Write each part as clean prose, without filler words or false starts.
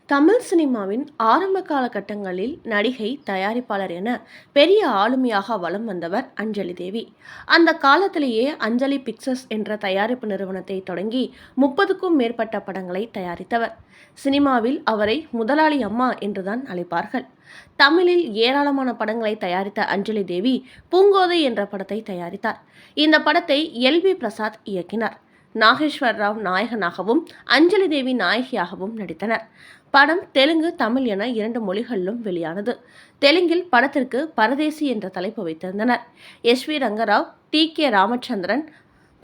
தமிழ் சினிமாவின் ஆரம்ப காலகட்டங்களில் நடிகை, தயாரிப்பாளர் என பெரிய ஆளுமையாக வலம் வந்தவர் அஞ்சலி தேவி. அந்த காலத்திலேயே அஞ்சலி பிக்சர்ஸ் என்ற தயாரிப்பு நிறுவனத்தை தொடங்கி 30க்கும் மேற்பட்ட படங்களை தயாரித்தவர். சினிமாவில் அவரை முதலாளி அம்மா என்றுதான் அழைப்பார்கள். தமிழில் ஏராளமான படங்களை தயாரித்த அஞ்சலி தேவி பூங்கோதை என்ற படத்தை தயாரித்தார். இந்த படத்தை எல்.வி. பிரசாத் இயக்கினார். நாகேஸ்வர் ராவ் நாயகனாகவும் அஞ்சலி தேவி நாயகியாகவும் நடித்தனர். படம் தெலுங்கு, தமிழ் என 2 மொழிகளிலும் வெளியானது. தெலுங்கில் படத்திற்கு பரதேசி என்ற தலைப்பு வைத்திருந்தனர். எஸ்.வி. ரங்கராவ், டி.கே. ராமச்சந்திரன்,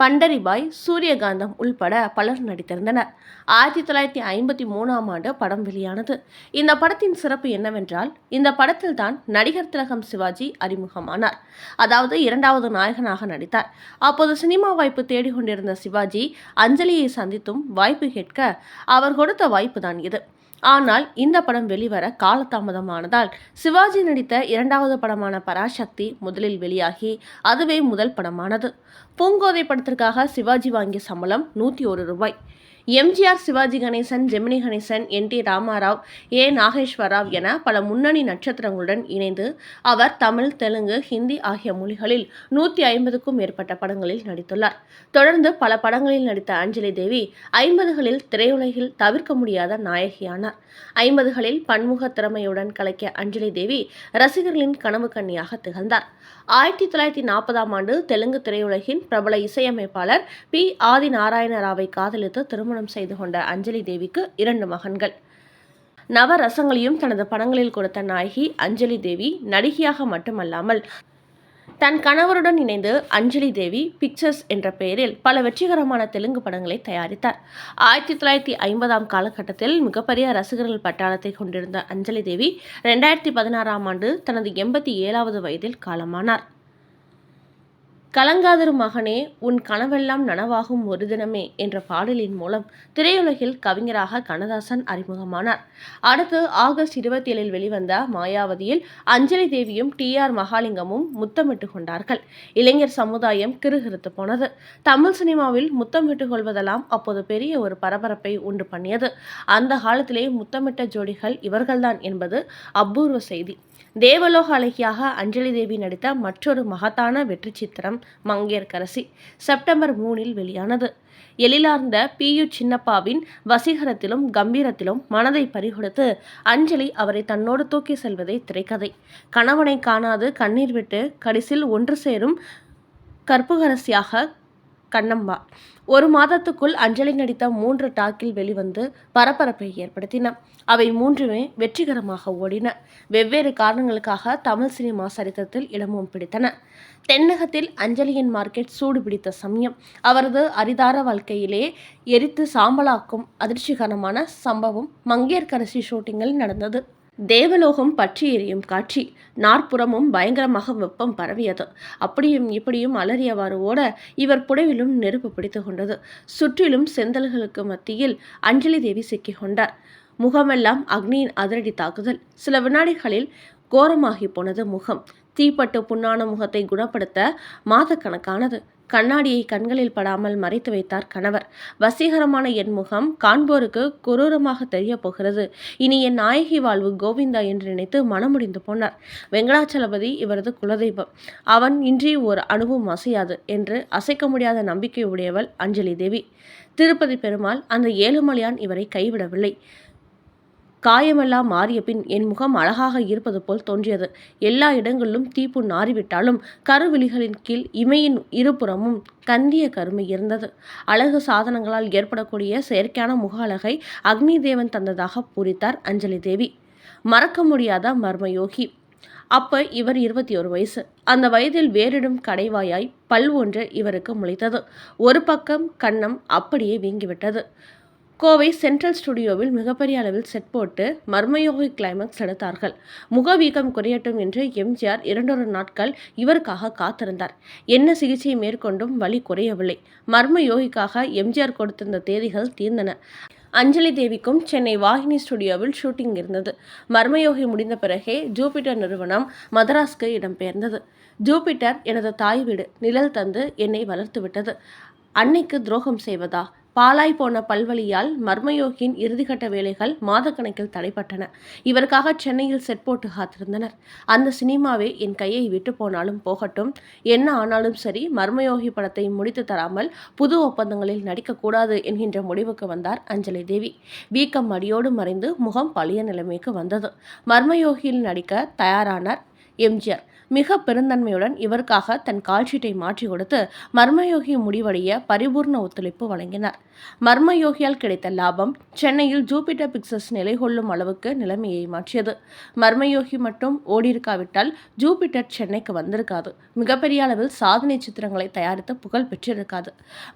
பண்டரிபாய், சூரியகாந்தம் உள்பட பலர் நடித்திருந்தனர். 1953ஆம் ஆண்டு படம் வெளியானது. இந்த படத்தின் சிறப்பு என்னவென்றால், இந்த படத்தில் தான் நடிகர் திலகம் சிவாஜி அறிமுகமானார். அதாவது 2வது நாயகனாக நடித்தார். அப்போது சினிமா வாய்ப்பு தேடிக்கொண்டிருந்த சிவாஜி அஞ்சலியை சந்தித்தும் வாய்ப்பு கேட்க அவர் கொடுத்த வாய்ப்பு தான் இது. ஆனால் இந்த படம் வெளிவர காலதாமதமானதால் சிவாஜி நடித்த 2வது படமான பராசக்தி முதலில் வெளியாகி அதுவே முதல் படமானது. பூங்கோதை படத்திற்காக சிவாஜி வாங்கிய சம்பளம் ரூ. 101. எம்.ஜி.ஆர்., சிவாஜி கணேசன், ஜெமினி கணேசன், என்.டி. ராமாராவ், ஏ. நாகேஸ்வரராவ் என பல முன்னணி நட்சத்திரங்களுடன் இணைந்து அவர் தமிழ், தெலுங்கு, ஹிந்தி ஆகிய மொழிகளில் 150க்கும் மேற்பட்ட படங்களில் நடித்துள்ளார். தொடர்ந்து பல படங்களில் நடித்த அஞ்சலி தேவி 50களில் திரையுலகில் தவிர்க்க முடியாத நாயகியானார். 50களில் பன்முக திறமையுடன் கலக்கிய அஞ்சலி தேவி ரசிகர்களின் கனவு கன்னியாக திகழ்ந்தார். 1940ஆம் ஆண்டு தெலுங்கு திரையுலகின் பிரபல இசையமைப்பாளர் பி. ஆதிநாராயண ராவை காதலித்து திருமணம் செய்து கொண்ட அஞ்சலி தேவிக்கு 2 மகன்கள். நவரசங்களையும் தனது படங்களில் கொடுத்த நாயகி அஞ்சலி தேவி நடிகையாக மட்டுமல்லாமல் தன் கணவருடன் இணைந்து அஞ்சலி தேவி பிக்சர்ஸ் என்ற பெயரில் பல வெற்றிகரமான தெலுங்கு படங்களை தயாரித்தார். 1950ஆம் காலகட்டத்தில் மிகப்பெரிய ரசிகர்கள் பட்டாளத்தை கொண்டிருந்த அஞ்சலி தேவி 2016ஆம் ஆண்டு தனது 87வது வயதில் காலமானார். கலங்காதிரு மகனே, உன் கனவெல்லாம் நனவாகும் ஒரு தினமே என்ற பாடலின் மூலம் திரையுலகில் கவிஞராக கண்ணதாசன் அறிமுகமானார். அடுத்து ஆகஸ்ட் 27இல் வெளிவந்த மாயாவதியில் அஞ்சலி தேவியும் டி.ஆர். மகாலிங்கமும் முத்தமிட்டு கொண்டார்கள். இளைஞர் சமுதாயம் கிறுகிறுத்து போனது. தமிழ் சினிமாவில் முத்தமிட்டு கொள்வதெல்லாம் அப்போது பெரிய ஒரு பரபரப்பை உண்டு பண்ணியது. அந்த காலத்திலே முத்தமிட்ட ஜோடிகள் இவர்கள்தான் என்பது அபூர்வ செய்தி. தேவலோக அழகியாக அஞ்சலி தேவி நடித்த மற்றொரு மகத்தான வெற்றி சித்திரம் மங்கையர்க்கரசி செப்டம்பர் 3இல் வெளியானது. எழிலார்ந்த பி.யு. சின்னப்பாவின் வசீகரத்திலும் கம்பீரத்திலும் மனதை பறிகொடுத்து அஞ்சலி அவரை தன்னோடு தூக்கி செல்வதே திரைக்கதை. கணவனை காணாது கண்ணீர் விட்டு கடைசியில் ஒன்று சேரும் கற்புக்கரசியாக கண்ணம்மா. 1 மாதத்துக்குள் அஞ்சலி நடித்த 3 டாக்கில் வெளிவந்து பரபரப்பை ஏற்படுத்தின. அவை 3மே வெற்றிகரமாக ஓடின. வெவ்வேறு காரணங்களுக்காக தமிழ் சினிமா சரித்திரத்தில் இடமும் பிடித்தன. தென்னகத்தில் அஞ்சலியின் மார்க்கெட் சூடு பிடித்த சமயம். அவரது அரிதார வாழ்க்கையிலே எரித்து சாம்பலாக்கும் அதிர்ச்சிகரமான சம்பவம் மங்கையர்க்கரசி ஷூட்டிங்கில் நடந்தது. தேவலோகம் பற்றி எரியும் காட்சி. நாற்புறமும் பயங்கரமாக வெப்பம் பரவியது. அப்படியும் இப்படியும் அலறியவாறு ஓட இவர் புடவிலும் நெருப்பு பிடித்து கொண்டது. சுற்றிலும் செந்தல்களுக்கு மத்தியில் அஞ்சலி தேவி சிக்கிக் கொண்டார். முகமெல்லாம் அக்னியின் அதிரடி தாக்குதல். சில வினாடிகளில் கோரமாகி போனது முகம். தீப்பட்டு புண்ணான முகத்தை குணப்படுத்த மாதக்கணக்கானது. கண்ணாடியை கண்களில் படாமல் மறைத்து வைத்தார் கணவர். வசீகரமான என் முகம் காண்போருக்கு குரூரமாக தெரிய போகிறது. இனி என் நாயகி வாழ்வு கோவிந்தா என்று நினைத்து மனமுடிந்து போனார். வெங்கடாச்சலபதி இவரது குலதெய்வம். அவன் இன்றி ஒரு அணுவும் அசையாது என்று அசைக்க முடியாத நம்பிக்கை உடையவள் அஞ்சலி தேவி. திருப்பதி பெருமாள் அந்த ஏழுமலையான் இவரை கைவிடவில்லை. காயமெல்லாம் மாறிய பின் என் முகம் அழகாக இருப்பது போல் தோன்றியது. எல்லா இடங்களிலும் தீப்புண் நாறிவிட்டாலும் கருவிழிகளின் கீழ் இமையின் இருபுறமும் கந்திய கருமை இருந்தது. அழகு சாதனங்களால் ஏற்படக்கூடிய செயற்கையான முக அழகை அக்னி தேவன் தந்ததாக பூரித்தார் அஞ்சலி தேவி. மறக்க முடியாத மர்மயோகி. அப்ப இவர் 21 வயசு. அந்த வயதில் வேறிடும் கடைவாயாய் பல் ஒன்று இவருக்கு முளைத்தது. ஒரு பக்கம் கன்னம் அப்படியே வீங்கிவிட்டது. கோவை சென்ட்ரல் ஸ்டுடியோவில் மிகப்பெரிய அளவில் செட் போட்டு மர்மயோகி கிளைமாக்ஸ் எடுத்தார்கள். முகவீக்கம் குறையட்டும் என்று எம்.ஜி.ஆர். 2 நாட்கள் இவருக்காக காத்திருந்தார். என்ன சிகிச்சை மேற்கொண்டும் வலி குறையவில்லை. மர்மயோகிக்காக எம்.ஜி.ஆர். கொடுத்திருந்த தேதிகள் தீர்ந்தன. அஞ்சலி தேவிக்கும் சென்னை வாகினி ஸ்டுடியோவில் ஷூட்டிங் இருந்தது. மர்மயோகி முடிந்த பிறகே ஜூபிட்டர் நிறுவனம் மதராஸ்க்கு இடம்பெயர்ந்தது. ஜூபிட்டர் எனது தாய் வீடு. நிழல் தந்து என்னை வளர்த்துவிட்டது. அன்னைக்கு துரோகம் செய்வதா? பாழாய் போன பல்வழியால் மர்மயோகியின் இறுதிக்கட்ட வேலைகள் மாதக்கணக்கில் தடைப்பட்டன. இவருக்காக சென்னையில் செட் போட்டு காத்திருந்தனர். அந்த சினிமாவே என் கையை விட்டு போனாலும் போகட்டும், என்ன ஆனாலும் சரி, மர்மயோகி படத்தை முடித்து தராமல் புது ஒப்பந்தங்களில் நடிக்கக்கூடாது என்கின்ற முடிவுக்கு வந்தார் அஞ்சலி தேவி. வீக்கம் அடியோடு மறைந்து முகம் பழைய நிலைமைக்கு வந்தது. மர்மயோகியில் நடிக்க தயாரானார் எம்ஜிஆர். மிக பெருந்தன்மையுடன் இவருக்காக தன் கால்ஷீட்டை மாற்றி கொடுத்து மர்மயோகி முடிவடைய பரிபூர்ண ஒத்துழைப்பு வழங்கினார். மர்மயோகியால் கிடைத்த லாபம் சென்னையில் ஜூபிட்டர் பிக்சர்ஸ் நிலை கொள்ளும் அளவுக்கு நிலைமையை மாற்றியது. மர்மயோகி மட்டும் ஓடியிருக்காவிட்டால் ஜூபிட்டர் சென்னைக்கு வந்திருக்காது. மிகப்பெரிய அளவில் சாதனை சித்திரங்களை தயாரித்து புகழ் பெற்றிருக்காது.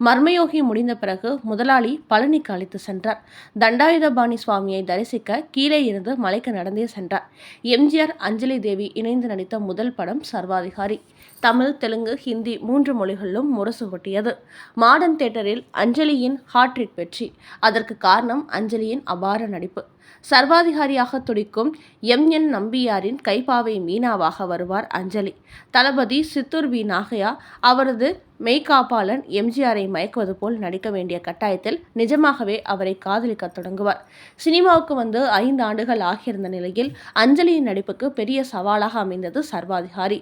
மர்மயோகி முடிந்த பிறகு முதலாளி பழனிக்கு அழைத்து சென்றார். தண்டாயுதபாணி சுவாமியை தரிசிக்க கீழே இருந்து மலைக்கு நடந்தே சென்றார். எம்ஜிஆர், அஞ்சலி தேவி இணைந்து நடித்த முதல் படம் சர்வாதிகாரி. தமிழ், தெலுங்கு, ஹிந்தி 3 மொழிகளிலும் முரசு கொட்டியது. மாடர்ன் தியேட்டரில் அஞ்சலியின் ஹாட்ரிக் வெற்றி. அதற்கு காரணம் அஞ்சலியின் அபார நடிப்பு. சர்வாதிகாரியாக துடிக்கும் என் நம்பியாரின் கைப்பாவை மீனாவாக வருவார் அஞ்சலி. தளபதி சித்தூர் வி நாகையா அவரது மெய்காப்பாளன் எம்ஜிஆரை மயக்குவது போல் நடிக்க வேண்டிய கட்டாயத்தில் நிஜமாகவே அவரை காதலிக்க தொடங்குவார். சினிமாவுக்கு வந்து 5 ஆண்டுகள் ஆகியிருந்த நிலையில் அஞ்சலியின் நடிப்புக்கு பெரிய சவாலாக அமைந்தது சர்வாதிகாரி.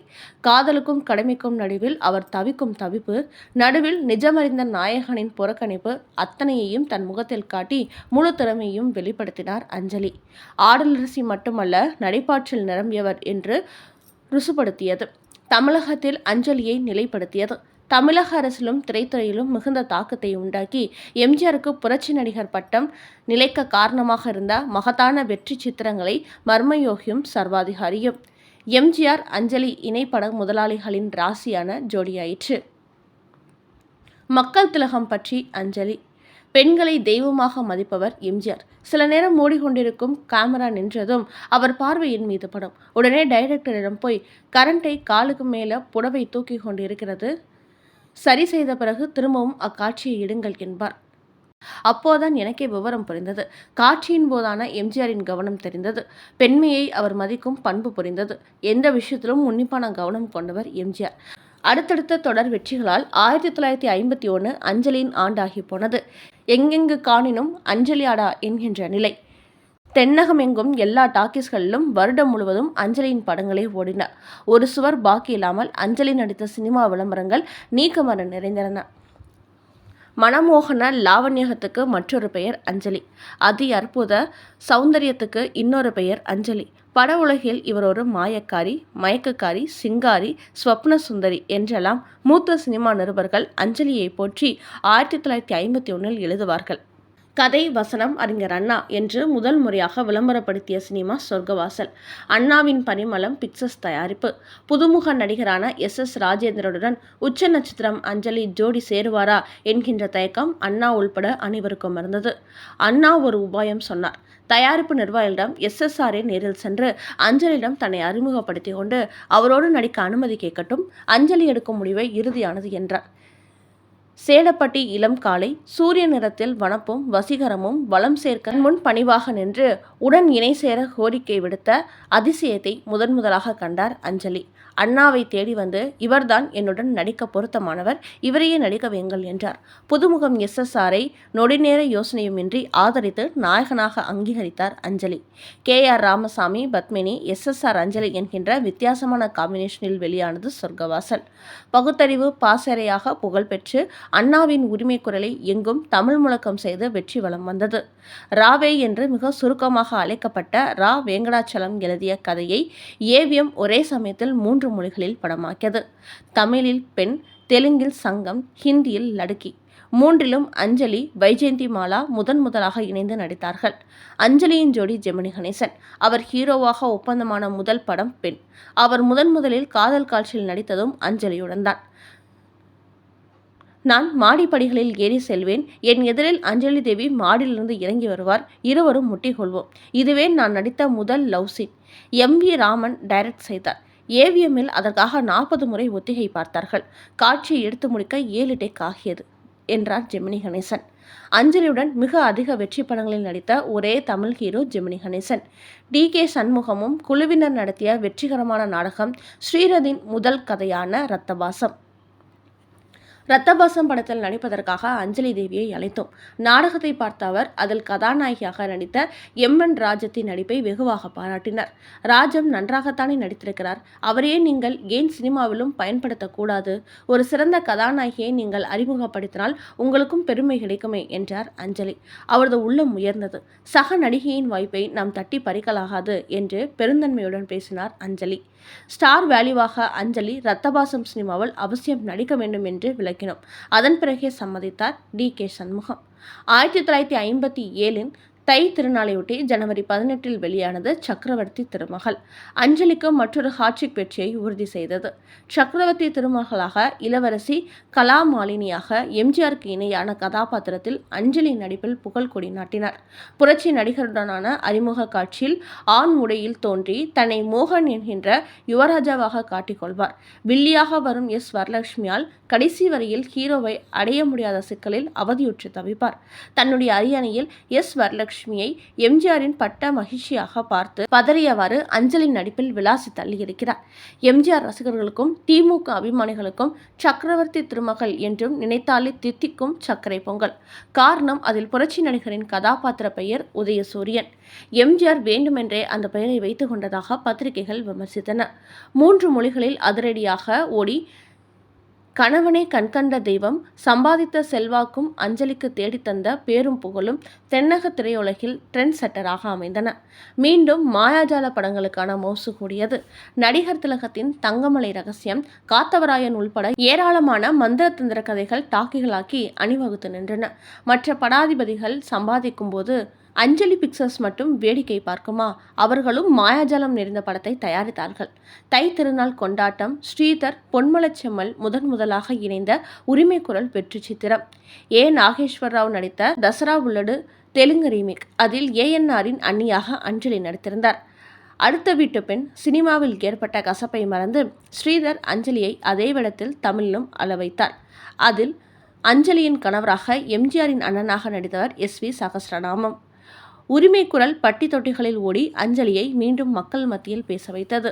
காதலுக்கும் கடமைக்கும் நடுவில் அவர் தவிக்கும் தவிப்பு, நடுவில் நிஜமறிந்த நாயகனின் புறக்கணிப்பு, அத்தனையையும் தன் முகத்தில் காட்டி முழு திறமையையும் வெளிப்படுத்தினார் அஞ்சலி. ஆடலரசி மட்டுமல்ல, நடிப்பாற்றல் நிரம்பியவர் என்று ருசுப்படுத்தியது. தமிழகத்தில் அஞ்சலியை நிலைப்படுத்தியது. தமிழக அரசிலும் திரைத்துறையிலும் மிகுந்த தாக்கத்தை உண்டாக்கி எம்ஜிஆருக்கு புரட்சி நடிகர் பட்டம் நிலைக்க காரணமாக இருந்த மகத்தான வெற்றி சித்திரங்களை மர்மயோகியும் சர்வாதிகாரியும். எம்ஜிஆர், அஞ்சலி இணைப்பட முதலாளிகளின் ராசியான ஜோடியாயிற்று. மக்கள் திலகம் பற்றி அஞ்சலி. பெண்களை தெய்வமாக மதிப்பவர் எம்ஜிஆர். சில நேரம் ஓடிக்கொண்டிருக்கும் கேமரா நின்றதும் அவர் பார்வையின் மீது படும். உடனே டைரக்டரிடம் போய், கரண்டை காலுக்கு மேலே புடவை தூக்கி கொண்டு இருக்கிறது, சரி செய்த பிறகு திரும்பவும் அக்காட்சியை இடுங்கள் என்பார். அப்போதான் எனக்கே விவரம் புரிந்தது. காட்சியின் போதான எம்ஜிஆரின் கவனம் தெரிந்தது. பெண்மையை அவர் மதிக்கும் பண்பு புரிந்தது. எந்த விஷயத்திலும் உன்னிப்பான கவனம் கொண்டவர் எம்ஜிஆர். அடுத்தடுத்த தொடர் வெற்றிகளால் 1951 அஞ்சலியின் ஆண்டாகி போனது. எங்கெங்கு காணினும் அஞ்சலியாடா என்கின்ற நிலை. தென்னகமெங்கும் எல்லா டாக்கீஸ்களிலும் வருடம் முழுவதும் அஞ்சலியின் படங்களே ஓடின. ஒரு சுவர் பாக்கி இல்லாமல் அஞ்சலி நடித்த சினிமா விளம்பரங்கள் நீக்கமர நிறைந்தன. மனமோகன லாவண்யத்துக்கு மற்றொரு பெயர் அஞ்சலி. அதி அற்புத சௌந்தரியத்துக்கு இன்னொரு பெயர் அஞ்சலி. பட உலகில் இவர் ஒரு மாயக்காரி, மயக்கக்காரி, சிங்காரி, ஸ்வப்ன சுந்தரி என்றெல்லாம் மூத்த சினிமா நிருபர்கள் அஞ்சலியை போற்றி 1951 எழுதுவார்கள். கதை வசனம் அறிஞர் அண்ணா என்று முதல் முறையாக விளம்பரப்படுத்திய சினிமா சொர்க்கவாசல். அண்ணாவின் பனிமளம் பிக்சர்ஸ் தயாரிப்பு. புதுமுக நடிகரான எஸ். ராஜேந்திரனுடன் உச்ச நட்சத்திரம் அஞ்சலி ஜோடி சேருவாரா என்கின்ற தயக்கம் அண்ணா உள்பட அனைவருக்கும் இருந்தது. அண்ணா ஒரு உபாயம் சொன்னார். தயாரிப்பு நிர்வாகிகளிடம் SSRஐ நேரில் சென்று அஞ்சலியிடம் தன்னை அறிமுகப்படுத்தி கொண்டு அவரோடு நடிக்க அனுமதி கேட்கட்டும், அஞ்சலி எடுக்கும் முடிவை இறுதியானது என்றார். சேடப்பட்டி இளம் காலை சூரிய நிறத்தில் வனப்பும் வசீகரமும் வளம் சேர்க்க முன் பணிவாக நின்று உடன் இணை சேர கோரிக்கை விடுத்த அதிசயத்தை முதன்முதலாக கண்டார் அஞ்சலி. அண்ணாவை தேடி வந்து, இவர்தான் என்னுடன் நடிக்க பொருத்தமானவர், இவரையே நடிக்க வையுங்கள் என்றார். புதுமுகம் SSRஐ நொடிநேர யோசனையுமின்றி ஆதரித்து நாயகனாக அங்கீகரித்தார் அஞ்சலி. KR ராமசாமி, பத்மினி, SSR அஞ்சலி என்கின்ற வித்தியாசமான காம்பினேஷனில் வெளியானது சொர்க்கவாசல். பகுத்தறிவு பாசறையாக புகழ்பெற்று அண்ணாவின் உரிமை குரலை எங்கும் தமிழ் முழக்கம் செய்து வெற்றி வலம் வந்தது. ராவே என்று மிக சுருக்கமாக அழைக்கப்பட்ட ரா. வெங்கடாச்சலம் எழுதிய கதையை AVM ஒரே சமயத்தில் 3 மொழிகளில் படமாக்கியது. தமிழில் பெண், தெலுங்கில் சங்கம், ஹிந்தியில் லடுக்கி. 3லும் அஞ்சலி, வைஜெயந்தி மாலா முதலாக இணைந்து நடித்தார்கள். அஞ்சலியின் ஜோடி ஜெமினி கணேசன். அவர் ஹீரோவாக ஒப்பந்தமான முதல் படம் பெண். அவர் முதலில் காதல் காட்சியில் நடித்ததும் அஞ்சலியுடன் தான். நான் மாடிப்படிகளில் ஏறி செல்வேன். என் எதிரில் அஞ்சலி தேவி மாடியிலிருந்து இறங்கி வருவார். இருவரும் முட்டிக்கொள்வோம். இதுவே நான் நடித்த முதல் love scene. MV Raman direct செய்தார். AVMல் அதற்காக 40 முறை ஒத்திகை பார்த்தார்கள். காட்சியை எடுத்து முடிக்க 7 டேக் ஆகியது என்றார் ஜெமினி கணேசன். அஞ்சலியுடன் மிக அதிக வெற்றி படங்களில் நடித்த ஒரே தமிழ் ஹீரோ ஜெமினி கணேசன். DK சண்முகமும் குழுவினர் நடத்திய வெற்றிகரமான நாடகம் ஸ்ரீரதின் முதல் கதையான ரத்தபாசம். ரத்தபாசம் படத்தில் நடிப்பதற்காக அஞ்சலி தேவியை அழைத்தோம். நாடகத்தை பார்த்த அவர் அதில் கதாநாயகியாக நடித்த எம்.என். ராஜத்தின் நடிப்பை வெகுவாக பாராட்டினார். ராஜம் நன்றாகத்தானே நடித்திருக்கிறார், அவரையே நீங்கள் ஏன் சினிமாவிலும் பயன்படுத்தக்கூடாது? ஒரு சிறந்த கதாநாயகியை நீங்கள் அறிமுகப்படுத்தினால் உங்களுக்கும் பெருமை கிடைக்குமே என்றார் அஞ்சலி. அவரது உள்ளம் உயர்ந்தது. சக நடிகையின் வாய்ப்பை நாம் தட்டி பறிக்கலாகாது என்று பெருந்தன்மையுடன் பேசினார் அஞ்சலி. ஸ்டார் வேல்யூவாக அஞ்சலி ரத்தபாசம் சினிமாவில் அவசியம் நடிக்க வேண்டும் என்று விளக்கினோம். அதன் பிறகே சம்மதித்தார் டி.கே. சண்முகம். 1957 தை திருநாளையொட்டி ஜனவரி 18 வெளியானது சக்கரவர்த்தி திருமகள். அஞ்சலிக்கு மற்றொரு ஹாட்ரிக் வெற்றியை உறுதி செய்தது. சக்கரவர்த்தி திருமகளாக இளவரசி கலாமாலினியாக எம்ஜிஆருக்கு இணையான கதாபாத்திரத்தில் அஞ்சலி நடிப்பில் புகழ் கொடி நாட்டினார். புரட்சி நடிகருடனான அறிமுக காட்சியில் ஆண் உடையில் தோன்றி தன்னை மோகன் என்கின்ற யுவராஜாவாக காட்டிக்கொள்வார். வில்லியாக வரும் எஸ். வரலட்சுமியால் கடைசி வரையில் ஹீரோவை அடைய முடியாத சிக்கலில் அவதியுற்று தவிப்பார். தன்னுடைய அரியணையில் எஸ். வரலட்சுமியை எம்ஜிஆரின் பட்ட மகிழ்ச்சியாக பார்த்து பதறியவாறு அஞ்சலி நடிப்பில் விளாசி தள்ளியிருக்கிறார். எம்ஜிஆர் ரசிகர்களுக்கும் திமுக அபிமானிகளுக்கும் சக்கரவர்த்தி திருமகள் என்றும் நினைத்தாலே தித்திக்கும் சர்க்கரை பொங்கல். காரணம், அதில் புரட்சி நடிகரின் கதாபாத்திர பெயர் உதயசூரியன். எம்ஜிஆர் வேண்டுமென்றே அந்த பெயரை வைத்துக் கொண்டதாக பத்திரிகைகள் விமர்சித்தன. 3 மொழிகளில் அதிரடியாக ஓடி கணவனே கண்கண்ட தெய்வம், சம்பாதித்த செல்வாக்கும் அஞ்சலிக்கு தேடித்தந்த பேரும் புகழும் தென்னக திரையுலகில் ட்ரெண்ட் செட்டராக அமைந்தன. மீண்டும் மாயாஜால படங்களுக்கான மோசு கூடியது. நடிகர் திலகத்தின் தங்கமலை ரகசியம், காத்தவராயன் உள்பட ஏராளமான மந்திர தந்திர கதைகள் டாக்கிகளாக்கி அணிவகுத்து நின்றன. மற்ற படாதிபதிகள் சம்பாதிக்கும் போது அஞ்சலி பிக்சர்ஸ் மட்டும் வேடிக்கை பார்க்குமா? அவர்களும் மாயாஜாலம் நிறைந்த படத்தை தயாரித்தார்கள். தை திருநாள் கொண்டாட்டம், ஸ்ரீதர் பொன்மலச்செம்மல் முதலாக இணைந்த உரிமை குரல் வெற்றி சித்திரம். நாகேஸ்வரராவ் நடித்த தசரா உள்ளடு தெலுங்கு ரீமேக். அதில் ஏஎன்ஆரின் அண்ணியாக அஞ்சலி நடித்திருந்தார். அடுத்த வீட்டு பெண் சினிமாவில் ஏற்பட்ட கசப்பை மறந்து ஸ்ரீதர் அஞ்சலியை அதே வேடத்தில் தமிழிலும் அழ வைத்தார். அதில் அஞ்சலியின் கணவராக எம்ஜிஆரின் அண்ணனாக நடித்தவர் எஸ்.வி. சகஸ்ரநாமம். உரிமை குரல் பட்டி தொட்டிகளில் ஓடி அஞ்சலியை மீண்டும் மக்கள் மத்தியில் பேச வைத்தது.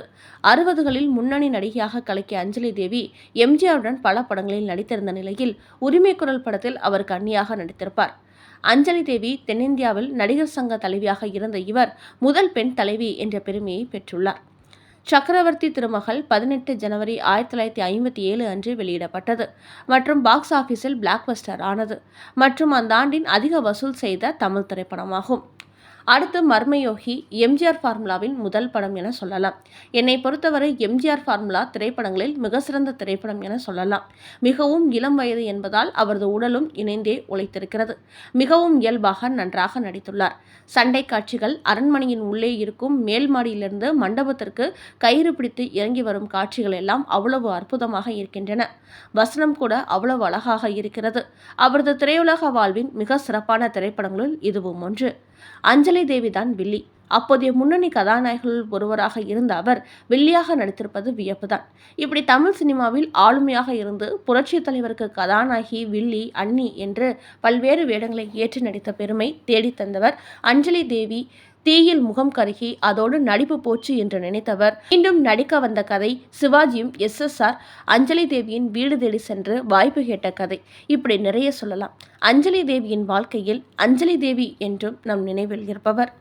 60களில் முன்னணி நடிகையாக கலக்கிய அஞ்சலி தேவி எம்ஜிஆருடன் பல படங்களில் நடித்திருந்த நிலையில் உரிமை குரல் படத்தில் அவருக்கு அண்ணியாக நடித்திருப்பார். அஞ்சலி தேவி தென்னிந்தியாவில் நடிகர் சங்க தலைவியாக இருந்த இவர் முதல் பெண் தலைவி என்ற பெருமையை பெற்றுள்ளார். சக்கரவர்த்தி திருமகள் 18 ஜனவரி 1957 அன்று வெளியிடப்பட்டது மற்றும் பாக்ஸ் ஆபீஸில் பிளாக்பஸ்டர் ஆனது மற்றும் அந்த ஆண்டின் அதிக வசூல் செய்த தமிழ் திரைப்படமாகும். அடுத்து மர்மயோகி எம்ஜிஆர் ஃபார்முலாவின் முதல் படம் என சொல்லலாம். என்னை பொறுத்தவரை எம்ஜிஆர் ஃபார்முலா திரைப்படங்களில் மிக சிறந்த திரைப்படம் என சொல்லலாம். மிகவும் இளம் வயது என்பதால் அவரது உடலும் இணைந்தே உழைத்திருக்கிறது. மிகவும் இயல்பாக நன்றாக நடித்துள்ளார். சண்டை காட்சிகள், அரண்மனையின் உள்ளே இருக்கும் மேல் மாடியிலிருந்து மண்டபத்திற்கு கயிறு பிடித்து இறங்கி வரும் காட்சிகள் எல்லாம் அவ்வளவு அற்புதமாக இருக்கின்றன. வசனம் கூட அவ்வளவு அழகாக இருக்கிறது. அவரது திரையுலக வாழ்வின் மிக சிறப்பான திரைப்படங்களுள் இதுவும் ஒன்று. அஞ்சலி தேவிதான் வில்லி. அப்போதைய முன்னணி கதாநாயகர்களுள் ஒருவராக இருந்த அவர் வில்லியாக நடித்திருப்பது வியப்புதான். இப்படி தமிழ் சினிமாவில் ஆளுமையாக இருந்து புரட்சி தலைவருக்கு கதாநாயகி, வில்லி, அண்ணி என்று பல்வேறு வேடங்களை ஏற்று நடித்த பெருமை தேடித்தந்தவர் அஞ்சலி தேவி. தீயில் முகம் கருகி அதோடு நடிப்பு போச்சு என்று நினைத்தவர் மீண்டும் நடிக்க வந்த கதை. சிவாஜியும் எஸ்.எஸ்.ஆர். அஞ்சலி தேவியின் வீடு தேடி சென்று வாய்ப்பு கேட்ட கதை. இப்படி நிறைய சொல்லலாம். அஞ்சலி தேவியின் வாழ்க்கையில் அஞ்சலி தேவி என்றும் நம் நினைவில் இருப்பவர்.